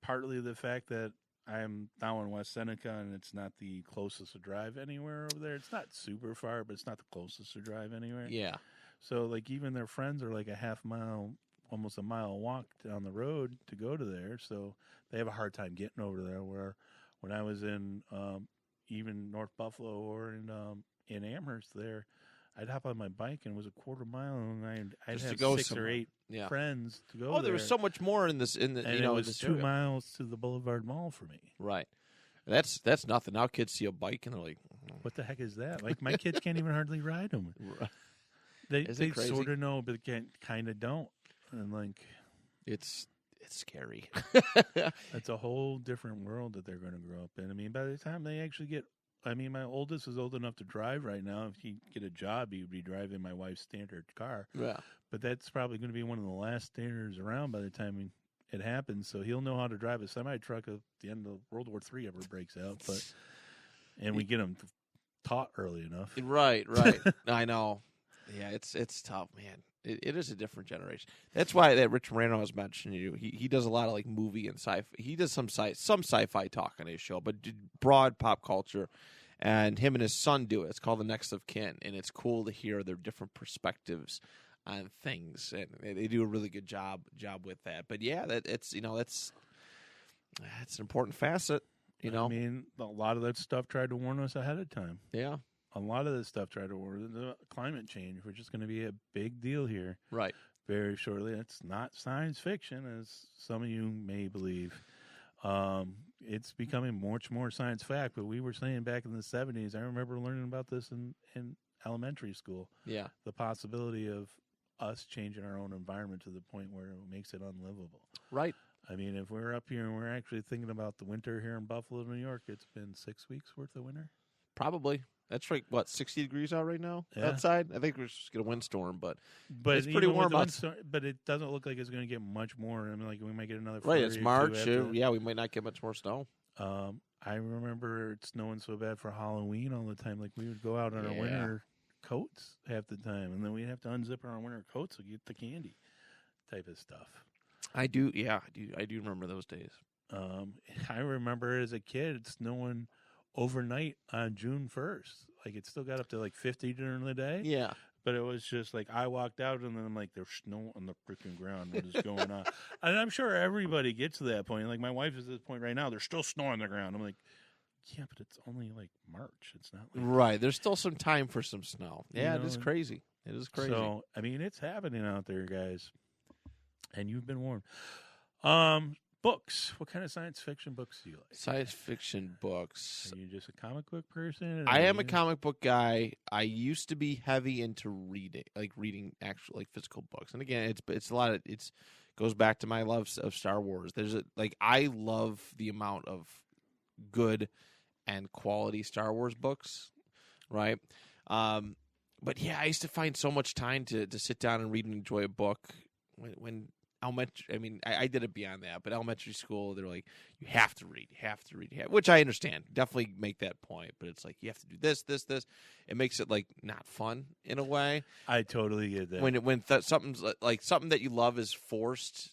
Partly the fact that I'm down in West Seneca, and it's not the closest to drive anywhere over there. It's not super far, but it's not the closest to drive anywhere. Yeah. So, like, even their friends are like a half mile, almost a mile walk down the road to go to there. So they have a hard time getting over there. Where when I was in even North Buffalo or in Amherst there, I'd hop on my bike and it was a quarter mile, and I'd have 6 or 8 friends to go. Oh, there was so much more in the and it was 2 miles to the Boulevard Mall for me. Right. That's nothing. Now kids see a bike and they're like, "What the heck is that?" Like my kids can't even hardly ride them. Right. They sort of know, but they kind of don't. And like, it's scary. It's a whole different world that they're going to grow up in. I mean, by the time they actually get. I mean, my oldest is old enough to drive right now. If he get a job, he would be driving my wife's standard car. Yeah. But that's probably going to be one of the last standards around by the time it happens. So he'll know how to drive a semi-truck at the end of World War III ever breaks out. And we get him taught early enough. Right. I know. Yeah, it's tough, man. It is a different generation. That's why that Rich Moreno was mentioning. He does a lot of like movie and sci-fi. He does some sci-fi talk on his show, but broad pop culture. And him and his son do it. It's called The Next of Kin, and it's cool to hear their different perspectives on things, and they do a really good job with that. But yeah, that's an important facet. I mean, a lot of that stuff tried to warn us ahead of time. Yeah. A lot of this stuff tried to warn the climate change, which is going to be a big deal here. Right. Very shortly. It's not science fiction, as some of you may believe. It's becoming much more science fact, but we were saying back in the 70s, I remember learning about this in elementary school. Yeah. The possibility of us changing our own environment to the point where it makes it unlivable. Right. I mean, if we're up here and we're actually thinking about the winter here in Buffalo, New York, it's been 6 weeks worth of winter. Probably. That's right. What, 60 degrees out right now outside? I think we're just getting a windstorm, but it's pretty warm outside. But it doesn't look like it's going to get much more. I mean, like we might get another. Right, it's March. Yeah, we might not get much more snow. I remember it snowing so bad for Halloween all the time. Like we would go out on our winter coats half the time, and then we'd have to unzip our winter coats to get the candy type of stuff. I do remember those days. I remember as a kid it snowing overnight on June 1st. Like it still got up to like 50 during the day. Yeah. But it was just like I walked out and then I'm like, there's snow on the freaking ground. What is going on? And I'm sure everybody gets to that point. Like my wife is at this point right now. There's still snow on the ground. I'm like, yeah, but it's only like March. It's not like right. There's still some time for some snow. Yeah, You know, it is crazy. It is crazy. So I mean, it's happening out there, guys. And you've been warned. Books. What kind of science fiction books do you like? Science fiction books. Are you just a comic book person? I am a comic book guy. I used to be heavy into reading actual like physical books. And again, it's a lot of goes back to my love of Star Wars. I love the amount of good and quality Star Wars books, right? But yeah, I used to find so much time to sit down and read and enjoy a book when elementary. I mean, I did it beyond that, but elementary school, they're like, you have to read, which I understand. Definitely make that point, but it's like you have to do this. It makes it like not fun in a way. I totally get that. When something's like something that you love is forced,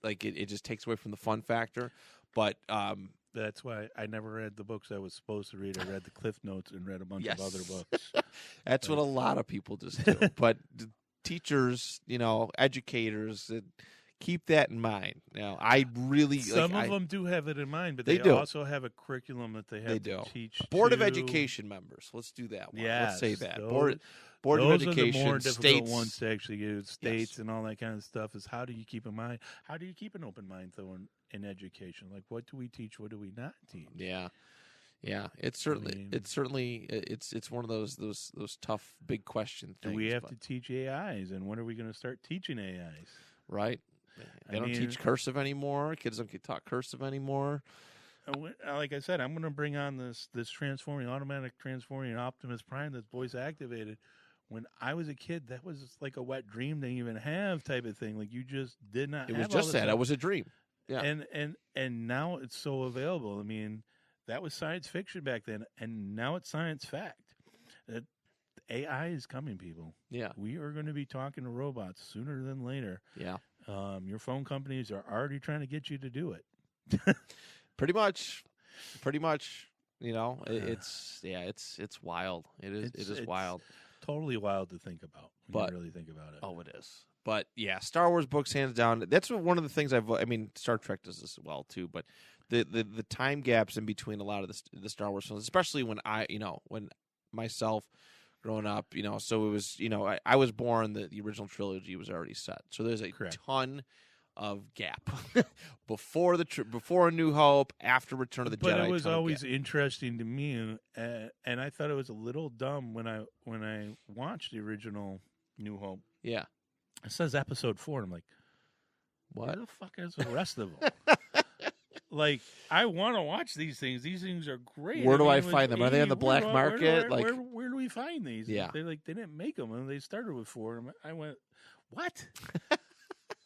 like it just takes away from the fun factor. But that's why I never read the books I was supposed to read. I read the Cliff Notes and read a bunch of other books. That's what a lot of people just do. But teachers, educators, keep that in mind. Now, I really some of them do have it in mind, but they also have a curriculum that they have to teach. Board of Education members. Let's do that one. Yes, let's say that. Those Board of Education, are the more difficult states. ones to actually use. States and all that kind of stuff is how do you keep in mind? How do you keep an open mind though in education? Like what do we teach? What do we not teach? Yeah. It's one of those tough big question things. Do we have to teach AIs, and when are we going to start teaching AIs? Right. They don't teach cursive anymore. Kids don't get taught cursive anymore. Like I said, I'm going to bring on this automatic transforming Optimus Prime that's voice activated. When I was a kid, that was like a wet dream to even have type of thing. Like you just did not. It was just that. It was a dream. Yeah. And now it's so available. I mean, that was science fiction back then, and now it's science fact. AI is coming, people. Yeah. We are going to be talking to robots sooner than later. Yeah. Your phone companies are already trying to get you to do it. Pretty much. It's wild. It is wild. Totally wild to think about when you really think about it. Oh, it is. But yeah, Star Wars books, hands down. That's one of the things Star Trek does this well too. But the time gaps in between a lot of the Star Wars films, especially when when myself growing up, so it was, I was born, the original trilogy was already set. So there's a ton of gap before A New Hope, after Return of the Jedi. But it was always interesting to me, and I thought it was a little dumb when I watched the original New Hope. Yeah, it says Episode 4, and I'm like, what? Where the fuck is the rest of them? Like, I want to watch these things. These things are great. Where do I find them? Are they on the black market? Where do we find these? Yeah, they didn't make them, and they started with 4. I went, what? What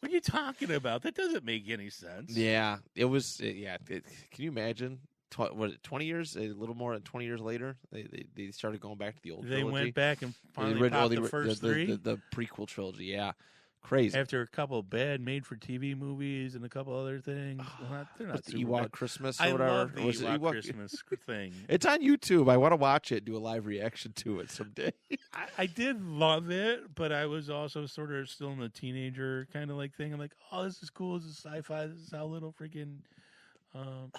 are you talking about? That doesn't make any sense. Yeah, it was. Can you imagine? 20 years? A little more than 20 years later, they started going back to the old trilogy. They went back and finally popped the first 3? The prequel trilogy, yeah. Crazy. After a couple of bad made-for-TV movies and a couple other things. They're not the Ewok bad. Christmas or I whatever. Love the Ewok Christmas thing. It's on YouTube. I want to watch it, do a live reaction to it someday. I did love it, but I was also sort of still in the teenager kind of like thing. I'm like, oh, this is cool. This is sci-fi. This is how little freaking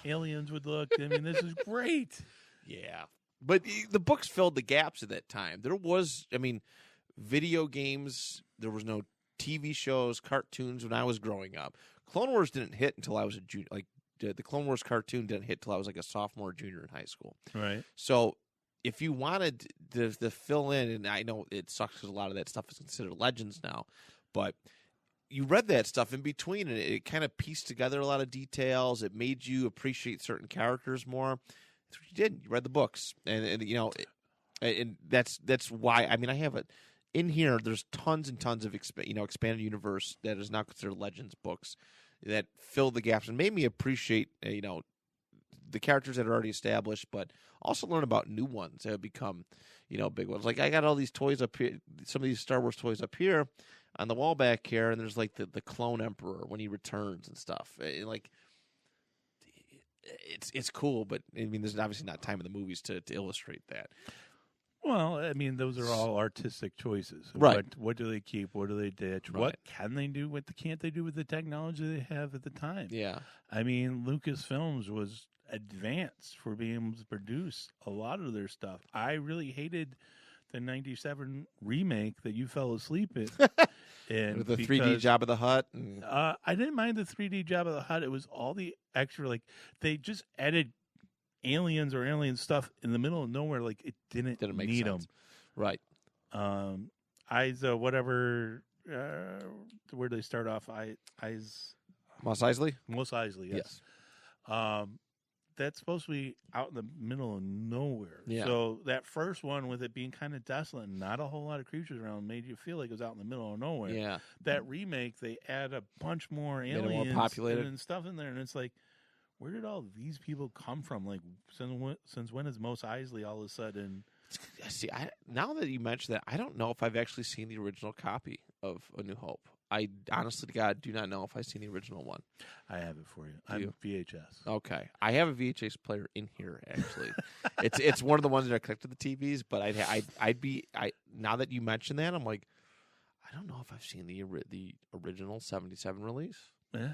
aliens would look. I mean, this is great. Yeah. But the books filled the gaps at that time. There was, video games. There was no TV shows, cartoons when I was growing up. Clone Wars didn't hit until I was a junior. Like the Clone Wars cartoon didn't hit until I was like a sophomore, junior in high school. Right. So if you wanted to fill in, and I know it sucks because a lot of that stuff is considered legends now, but you read that stuff in between, and it kind of pieced together a lot of details. It made you appreciate certain characters more. That's what you did. You read the books, and that's why. I have it. In here, there's tons and tons of expanded universe that is now considered legends books that fill the gaps and made me appreciate the characters that are already established, but also learn about new ones that have become big ones. Like I got all these toys up here, some of these Star Wars toys up here on the wall back here, and there's like the clone Emperor when he returns and stuff. It's cool, but there's obviously not time in the movies to illustrate that. Well, I mean, those are all artistic choices. Right. What do they keep? What do they ditch? Right. What can they do? What can't they do with the technology they have at the time? Yeah. I mean, Lucasfilms was advanced for being able to produce a lot of their stuff. I really hated the 97 remake that you fell asleep in. With the 3D Jabba the Hutt. And... I didn't mind the 3D Jabba the Hutt. It was all the extra, like, they just added aliens or alien stuff in the middle of nowhere. Like, it didn't make need sense. them. Right. Whatever, where do they start off? Mos Eisley? Mos Eisley, yes. That's supposed to be out in the middle of nowhere. Yeah. So that first one, with it being kind of desolate and not a whole lot of creatures around, made you feel like it was out in the middle of nowhere. Yeah. That remake, they add a bunch more aliens more populated. and stuff in there, and it's like, where did all these people come from? Like, since when is Mos Eisley all of a sudden? See, now that you mention that, I don't know if I've actually seen the original copy of A New Hope. I honestly to God do not know if I've seen the original one. I have it for you. I'm VHS. Okay, I have a VHS player in here. Actually, it's one of the ones that are connected to the TVs. But I'd be now that you mention that, I'm like, I don't know if I've seen the original '77 release. Yeah,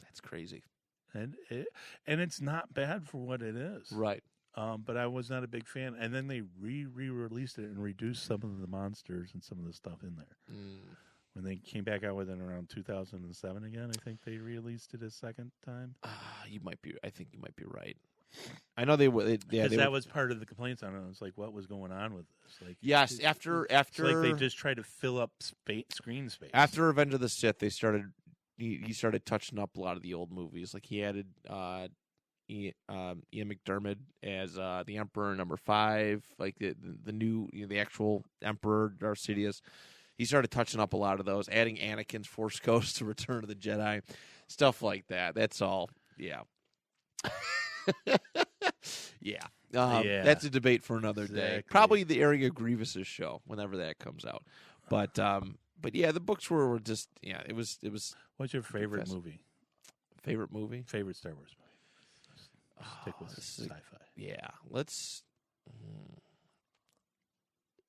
that's crazy. And it's not bad for what it is, right? But I was not a big fan. And then they re-released it and reduced some of the monsters and some of the stuff in there. When they came back out with it around 2007 again, I think they released it a second time. You might be. I think you might be right. I know they were. Because that was part of the complaints on it. It's like, what was going on with this? Like, yes, after it's like they just tried to fill up screen space. After Revenge of the Sith, they started. He started touching up a lot of the old movies. Like he added Ian McDermott as the Emperor number 5, like the new the actual Emperor Darth Sidious. He started touching up a lot of those, adding Anakin's Force Ghost to Return of the Jedi, stuff like that. That's all. Yeah. Yeah. That's a debate for another day. Probably the airing of Grievous's show whenever that comes out. But yeah, the books were just it was. What's your favorite movie? Favorite movie? Favorite Star Wars movie? Stick with sci-fi. Yeah, let's.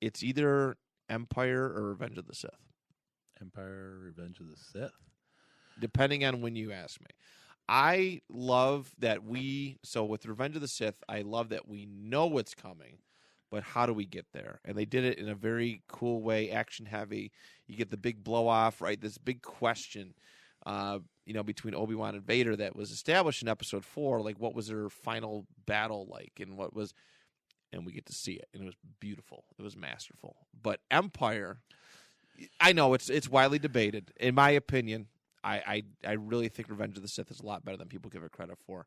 It's either Empire or Revenge of the Sith. Empire, Revenge of the Sith. Depending on when you ask me. I love that so with Revenge of the Sith, I love that we know what's coming, but how do we get there? And they did it in a very cool way, action heavy. You get the big blow off, right? This big question, between Obi-Wan and Vader that was established in Episode 4. Like, what was their final battle like, and we get to see it, and it was beautiful. It was masterful. But Empire, I know it's widely debated. In my opinion, I really think Revenge of the Sith is a lot better than people give it credit for.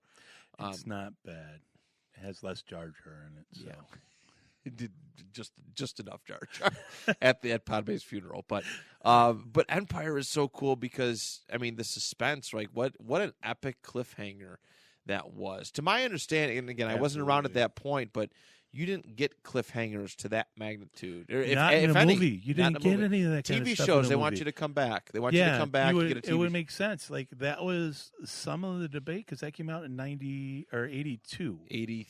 It's not bad. It has less Jar Jar in it. So. Yeah. It did just enough Jar Jar at Padme's funeral. But Empire is so cool because, I mean, the suspense, right? What an epic cliffhanger that was. To my understanding, and again, I wasn't around at that point, but you didn't get cliffhangers to that magnitude. Not in a movie. You didn't get any of that kind of TV stuff shows, in they a want movie. you to come back. They want you to come back and get a TV It would make sense. Like, that was some of the debate because that came out in 90 or 82. 82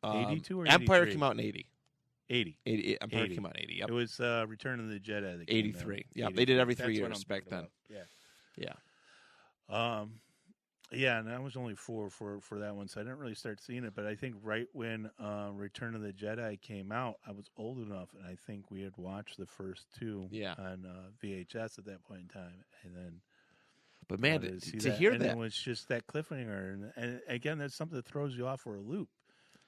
or 83? Empire came out in 80. 80. Empire came out in 80. Yep. It was Return of the Jedi. That 83. Yeah, they did every 3 years back then. Yeah. Yeah, and I was only 4 for that one, so I didn't really start seeing it. But I think right when Return of the Jedi came out, I was old enough, and I think we had watched the first 2 on VHS at that point in time. And then, but man, to hear that, it was just that cliffhanger, and again, that's something that throws you off for a loop.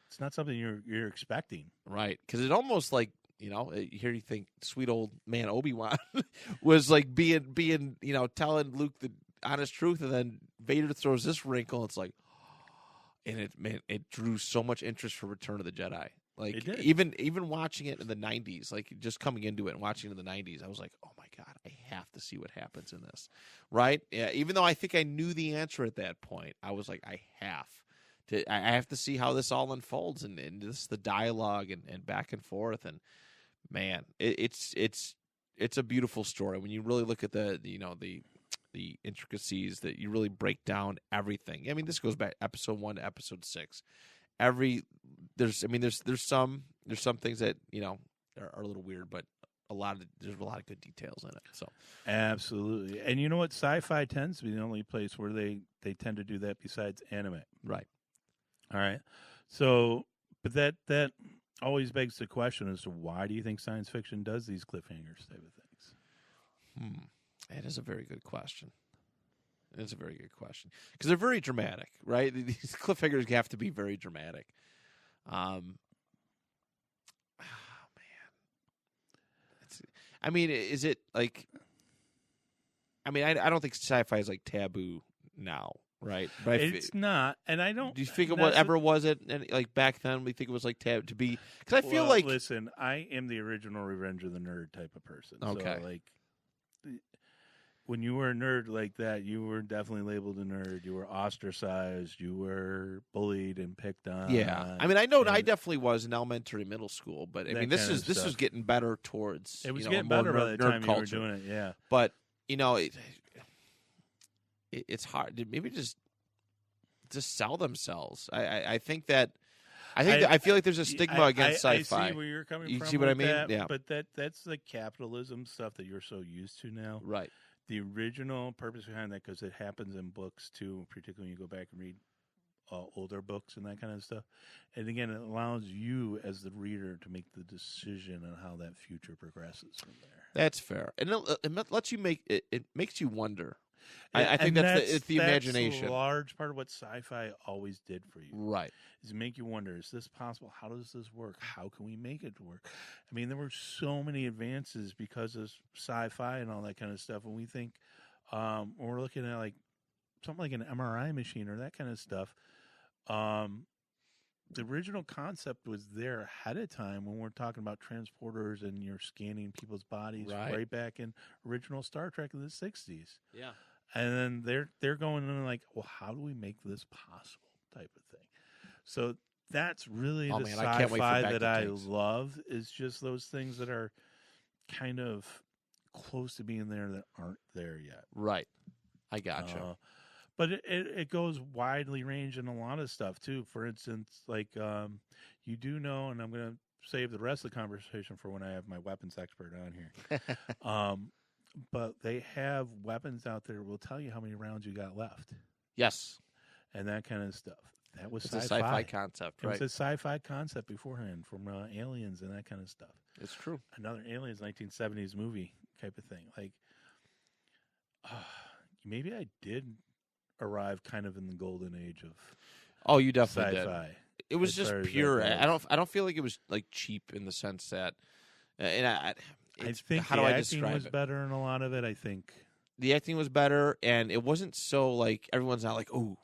It's not something you're expecting, right? Because it almost like here you think sweet old man Obi-Wan was like being telling Luke the honest truth, and then Vader throws this wrinkle. It's like, and it drew so much interest for Return of the Jedi. Like even watching it in the 90s, like just coming into it and watching it in the 90s, I was like, oh my God, I have to see what happens in this, right? Yeah, even though I think I knew the answer at that point, I was like, I have to see how this all unfolds, and this the dialogue and back and forth, and man, it's a beautiful story when you really look at the intricacies that you really break down everything. I mean, this goes back Episode 1 to Episode 6. There's some there's some things that are a little weird, but there's a lot of good details in it. So absolutely. And you know what? Sci-fi tends to be the only place where they tend to do that besides anime. right. All right. So, but that always begs the question as to why do you think science fiction does these cliffhangers type of things? That is a very good question. It's a very good question because they're very dramatic, right? These cliffhangers have to be very dramatic. I mean, is it like? I mean, I don't think sci-fi is like taboo now, right? But it's not, and I don't. Do you think whatever was it? And like back then, we think it was like taboo to be because I feel like. Listen, I am the original Revenge of the Nerd type of person. Okay, so, like. When you were a nerd like that, you were definitely labeled a nerd. You were ostracized. You were bullied and picked on. Yeah, I mean, I know I definitely was in elementary, middle school, but I mean, this is getting better towards. It was getting better by the time you were doing it. Yeah, but it's hard. Maybe just sell themselves. I think that. I feel like there's a stigma against sci-fi. I see where you're coming from. You see what I mean? Yeah, but that's the capitalism stuff that you're so used to now. Right. The original purpose behind that, because it happens in books too, particularly when you go back and read older books and that kind of stuff. And again, it allows you as the reader to make the decision on how that future progresses from there. That's fair, and it lets you make it. It makes you wonder. I think it's the imagination. That's a large part of what sci-fi always did for you. Right. Is make you wonder, is this possible? How does this work? How can we make it work? I mean, there were so many advances because of sci-fi and all that kind of stuff. When we think, when we're looking at like something like an MRI machine or that kind of stuff, the original concept was there ahead of time when we're talking about transporters and you're scanning people's bodies right back in original Star Trek in the 60s. Yeah. And then they're going in like, well, how do we make this possible type of thing? So that's really the sci-fi that I love, is just those things that are kind of close to being there that aren't there yet. Right. I gotcha. But it goes widely range in a lot of stuff, too. For instance, like you do know, and I'm going to save the rest of the conversation for when I have my weapons expert on here. But they have weapons out there that will tell you how many rounds you got left. Yes. And that kind of stuff. That was it's a sci-fi concept, right? It was a sci-fi concept beforehand from Aliens and that kind of stuff. It's true. Another Aliens 1970s movie type of thing. Like, maybe I did arrive kind of in the golden age of Oh, you definitely sci-fi. did. It was just pure. I don't feel like it was like cheap in the sense that I think how the do I acting describe was it? better in a lot of it, I think. The acting was better, and it wasn't so like everyone's not like, oh,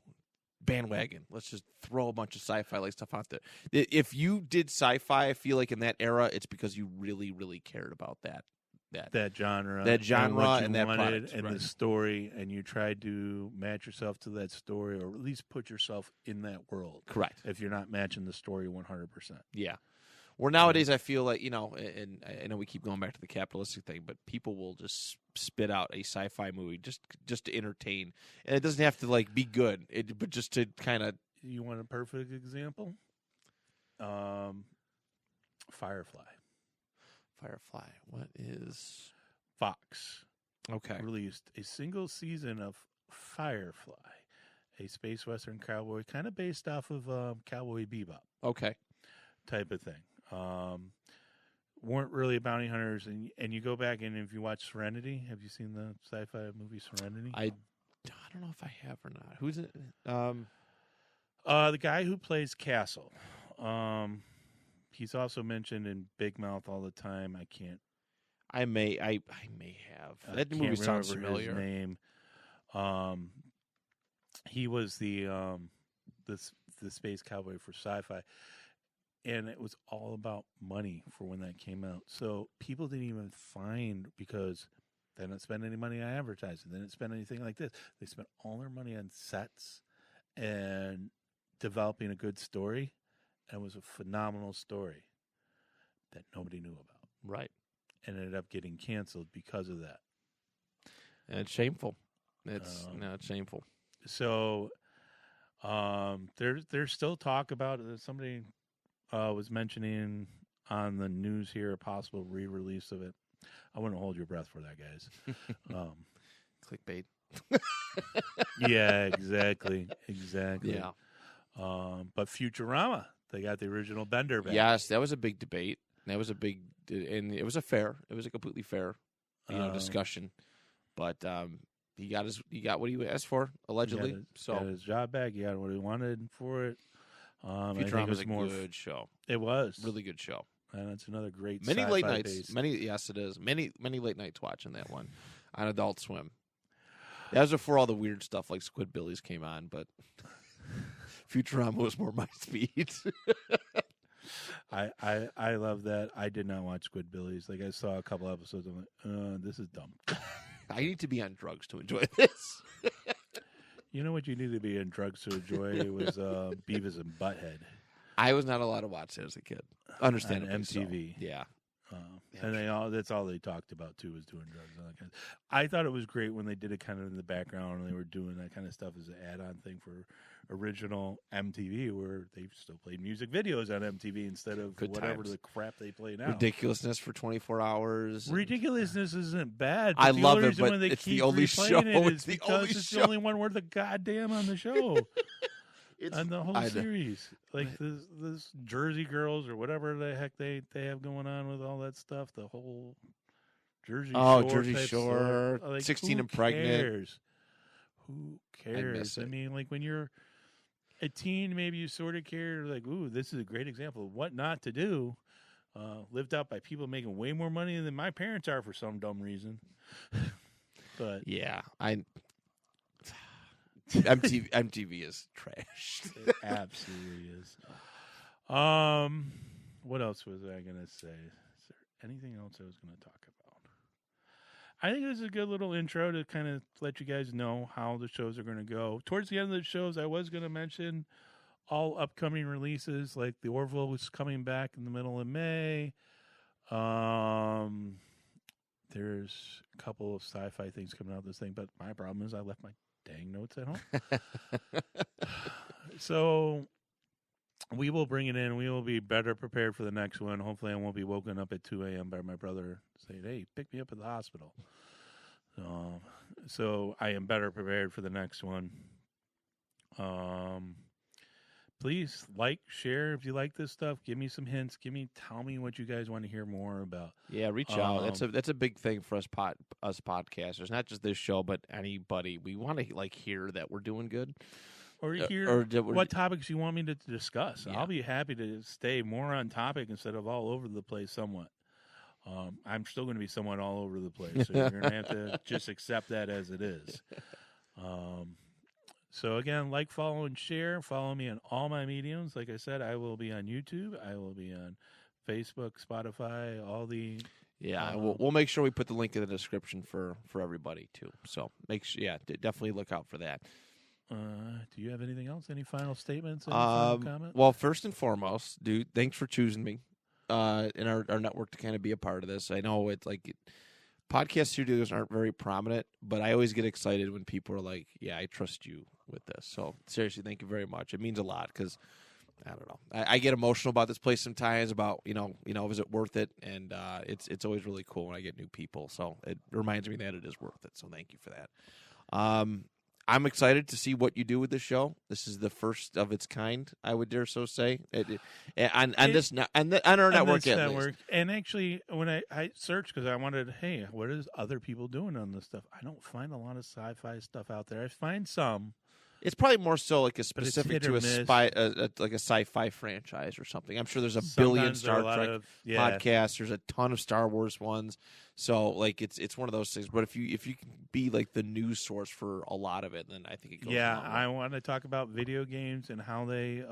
bandwagon. Let's just throw a bunch of sci-fi like stuff out there. If you did sci-fi, I feel like in that era, it's because you really, really cared about that genre, and that product, and the story, and you tried to match yourself to that story, or at least put yourself in that world. Correct. If you're not matching the story 100%. Yeah. Where nowadays I feel like, and I know we keep going back to the capitalistic thing, but people will just spit out a sci-fi movie just to entertain, and it doesn't have to like be good, but just to kind of. You want a perfect example? Firefly. What is Fox? Okay. Released a single season of Firefly, a space western cowboy, kind of based off of Cowboy Bebop. Okay. Type of thing. Weren't really bounty hunters, and you go back and if you watch Serenity, have you seen the sci-fi movie Serenity? I don't know if I have or not. Who's it? The guy who plays Castle. He's also mentioned in Big Mouth all the time. I may have. That movie sounds familiar. His name. He was the space cowboy for sci-fi. And it was all about money for when that came out. So people didn't even find, because they didn't spend any money on advertising. They didn't spend anything like this. They spent all their money on sets and developing a good story. And it was a phenomenal story that nobody knew about. Right. And ended up getting canceled because of that. And it's shameful. It's shameful. So there's still talk about it. Somebody was mentioning on the news here, a possible re-release of it. I wouldn't hold your breath for that, guys. Clickbait. Yeah, exactly. Yeah. But Futurama, they got the original Bender back. Yes, that was a big debate. And it was a completely fair, discussion. But he got what he asked for, allegedly. Got his job back. He got what he wanted for it. Futurama was a good show. It was really good show. And it's another great many sci-fi late nights. based. Yes, it is. Many late nights watching that one on Adult Swim. That was before all the weird stuff like Squidbillies came on, but Futurama was more my speed. I love that. I did not watch Squidbillies. Like I saw a couple episodes. I'm like, this is dumb. I need to be on drugs to enjoy this. You know what you need to be on drugs to enjoy? It was Beavis and Butthead. I was not allowed to watch that as a kid. Understandably, on MTV. So. Yeah. And that's all they talked about too, was doing drugs. And that kind of, I thought it was great when they did it kind of in the background and they were doing that kind of stuff as an add-on thing for original MTV, where they still played music videos on MTV instead of whatever the crap they play now. Ridiculousness for 24 hours. Ridiculousness isn't bad. I love it, but when they it's keep the only show. It's because it's the only one worth a goddamn on the show. On the whole series, like this Jersey Girls or whatever the heck they have going on with all that stuff, the whole Jersey Shore. Jersey Shore, like, 16 and Pregnant. Who cares? I mean, like when you're a teen, maybe you sort of care. Like, ooh, this is a great example of what not to do. Lived out by people making way more money than my parents are for some dumb reason. But yeah, MTV is trash. It absolutely is. What else was I going to say? Is there anything else I was going to talk about? I think this is a good little intro to kind of let you guys know how the shows are going to go. Towards the end of the shows, I was going to mention all upcoming releases, like The Orville was coming back in the middle of May. There's a couple of sci-fi things coming out this thing, but my problem is I left my dang notes at home. So we will bring it in. We will be better prepared for the next one. Hopefully I won't be woken up at 2 a.m. by my brother saying, hey, pick me up at the hospital. So I am better prepared for the next one. Please like, share if you like this stuff. Give me some hints. Tell me what you guys want to hear more about. Yeah, reach out. That's a big thing for us podcasters. Not just this show, but anybody. We want to hear that we're doing good, or hear what topics you want me to discuss. Yeah. I'll be happy to stay more on topic instead of all over the place. Somewhat. I'm still going to be somewhat all over the place, so you're going to have to just accept that as it is. So again, like, follow, and share. Follow me on all my mediums. Like I said, I will be on YouTube. I will be on Facebook, Spotify, all the. Yeah, we'll make sure we put the link in the description for everybody too. So definitely look out for that. Do you have anything else? Any final statements? Any final comments? Well, first and foremost, dude, thanks for choosing me in our network to kind of be a part of this. I know it's podcast studios aren't very prominent, but I always get excited when people are like, yeah, I trust you with this. So seriously, thank you very much. It means a lot because I don't know. I get emotional about this place sometimes about, is it worth it? And it's always really cool when I get new people. So it reminds me that it is worth it. So thank you for that. I'm excited to see what you do with the show. This is the first of its kind, I would dare so say, on our network at least. And actually, when I searched, because I wanted, hey, what is other people doing on this stuff? I don't find a lot of sci-fi stuff out there. I find some. It's probably more so like a specific to like a sci-fi franchise or something. I'm sure there's a billion Star Trek podcasts. There's a ton of Star Wars ones. So it's one of those things. But if you can be like the news source for a lot of it, then I think it goes. Yeah, I want to talk about video games and how they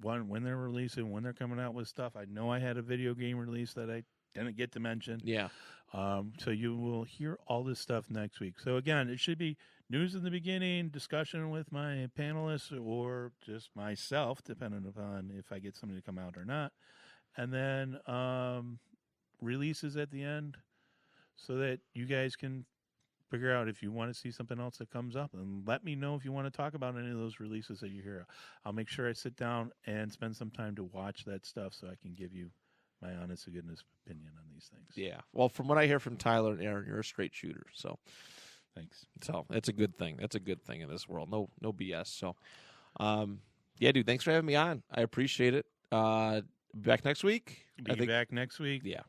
when they're releasing, when they're coming out with stuff. I know I had a video game release that I didn't get to mention. Yeah. So you will hear all this stuff next week. So again, it should be news in the beginning, discussion with my panelists or just myself, depending upon if I get somebody to come out or not. And then releases at the end so that you guys can figure out if you want to see something else that comes up. And let me know if you want to talk about any of those releases that you hear. I'll make sure I sit down and spend some time to watch that stuff so I can give you my honest to goodness opinion on these things. Yeah. Well, from what I hear from Tyler and Aaron, you're a straight shooter. So Thanks. So it's a good thing. That's a good thing in this world. No BS. So, yeah, dude, thanks for having me on. I appreciate it. Back next week. Back next week. Yeah.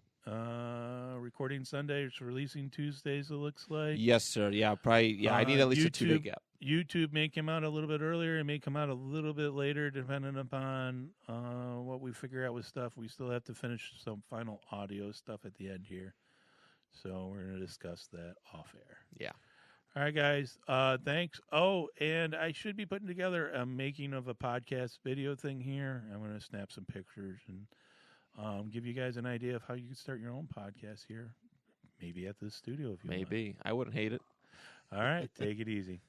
Recording Sundays, releasing Tuesdays. It looks like. Yes, sir. Yeah, probably. Yeah, I need at least a 2-day gap. YouTube may come out a little bit earlier. It may come out a little bit later, depending upon what we figure out with stuff. We still have to finish some final audio stuff at the end here, so we're going to discuss that off air. Yeah. All right, guys. Thanks. Oh, and I should be putting together a making of a podcast video thing here. I'm going to snap some pictures and give you guys an idea of how you can start your own podcast here. Maybe at the studio if you want. Maybe. I wouldn't hate it. All right. Take it easy.